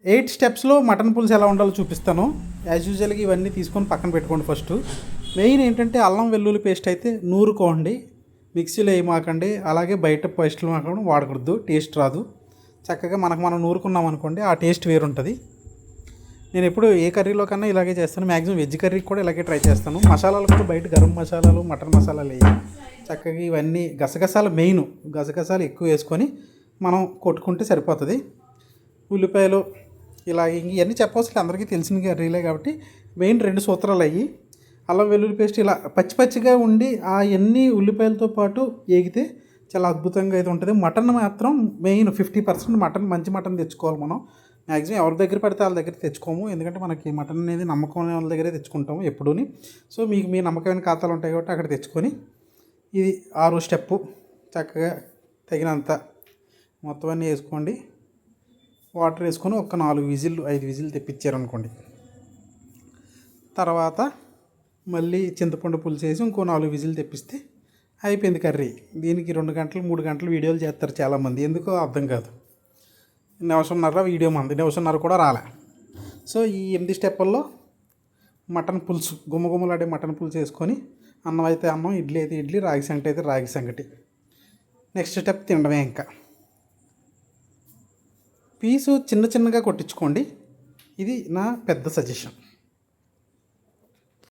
8 స్టెప్స్లో mutton పులుసు ఎలా ఉండాలో చూపిస్తాను. యాజ్ యూజువల్గా ఇవన్నీ తీసుకొని పక్కన పెట్టుకోండి. ఫస్ట్ మెయిన్ ఏంటంటే అల్లం వెల్లుల్లి పేస్ట్ అయితే నూరుకోండి, మిక్సీలో వేయమాకండి. అలాగే బయట పేస్టులు మాత్రం వాడకూడదు, టేస్ట్ రాదు. చక్కగా మనం నూరుకున్నాం అనుకోండి, ఆ టేస్ట్ వేరుంటుంది. నేను ఎప్పుడు ఏ కర్రీలో కన్నా ఇలాగే చేస్తాను. మ్యాక్సిమం వెజ్ కర్రీకి కూడా ఇలాగే ట్రై చేస్తాను. మసాలాలు కూడా బయట గరం మసాలాలు, మటన్ మసాలాలు వేయి. చక్కగా ఇవన్నీ గసగసాలు మెయిన్, గసగసాలు ఎక్కువ వేసుకొని మనం కొట్టుకుంటే సరిపోతుంది. ఉల్లిపాయలు ఇలాగే ఇవన్నీ చెప్పవలసి అందరికీ తెలిసిన కర్రీలే కాబట్టి మెయిన్ 2 సూత్రాలు అయ్యి. అల్లం వెల్లుల్లి పేస్ట్ ఇలా పచ్చి పచ్చిగా ఉండి ఆ ఎన్ని ఉల్లిపాయలతో పాటు ఏగితే చాలా అద్భుతంగా అయితే ఉంటుంది. మటన్ మాత్రం మెయిన్ 50% మటన్, మంచి మటన్ తెచ్చుకోవాలి మనం. మ్యాక్సిమం ఎవరి దగ్గర పడితే వాళ్ళ దగ్గర తెచ్చుకోము, ఎందుకంటే మనకి మటన్ అనేది నమ్మకం వాళ్ళ దగ్గరే తెచ్చుకుంటాము ఎప్పుడూని. సో మీకు మీ నమ్మకమైన ఖాతాలు ఉంటాయి కాబట్టి అక్కడ తెచ్చుకొని ఇది 6వ స్టెప్పు చక్కగా తగినంత మొత్తం అన్నీ వేసుకోండి. వాటర్ వేసుకొని ఒక 4 విజిల్లు 5 విజిల్లు తెప్పించారనుకోండి. తర్వాత మళ్ళీ చింతపండు పులుసు వేసి ఇంకో 4 విజిల్లు తెప్పిస్తే అయిపోయింది కర్రీ. దీనికి 2 గంటలు 3 గంటలు వీడియోలు చేస్తారు చాలామంది, ఎందుకో అర్థం కాదు. నిమిషంన్నర వీడియో మంది, నిమిషంన్నర కూడా రాలే. సో ఈ 8 స్టెప్పుల్లో మటన్ పులుసు, గుమ్మగుమ్మలాడే మటన్ పులుసు వేసుకొని అన్నం అయితే అన్నం, ఇడ్లీ అయితే ఇడ్లీ, రాగి సంగటి అయితే రాగి సంగటి. నెక్స్ట్ స్టెప్ తినడమే. ఇంకా పీసు చిన్నగా కొట్టించుకోండి. ఇది నా పెద్ద సజెషన్.